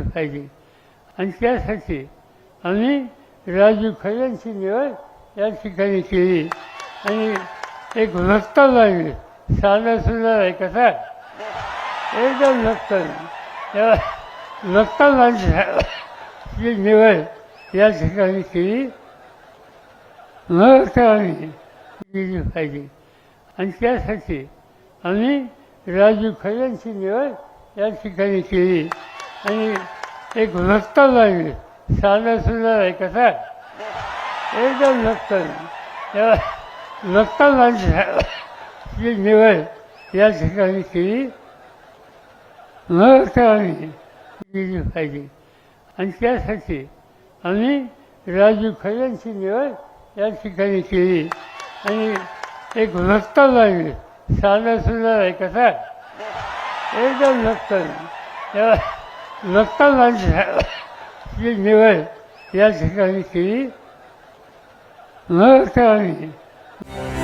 पाहिजे आणि त्यासाठी आम्ही राजू खऱ्यांची निवड या ठिकाणी केली आणि एक वक्ता लागले साधा सुद्धा आहे कसा एकदम वक्ता त्या वक्ता माणसाची निवड या ठिकाणी केली मग आम्ही केली पाहिजे आणि त्यासाठी आम्ही राजू खऱ्यांची निवड या ठिकाणी केली आणि एक वक्ता लागले साधा सुद्धा आहे कसा एकदम वक्ता त्या वक्ता माणसाची निवड या ठिकाणी केली मग आम्ही केली पाहिजे आणि त्यासाठी आम्ही राजू खऱ्यांची निवड या ठिकाणी केली आणि एक वक्ता लागले साधा सुद्धा आहे कसा एकदम वक्ता त्या वक्ता माणसाची निवड या ठिकाणी केली मग आम्ही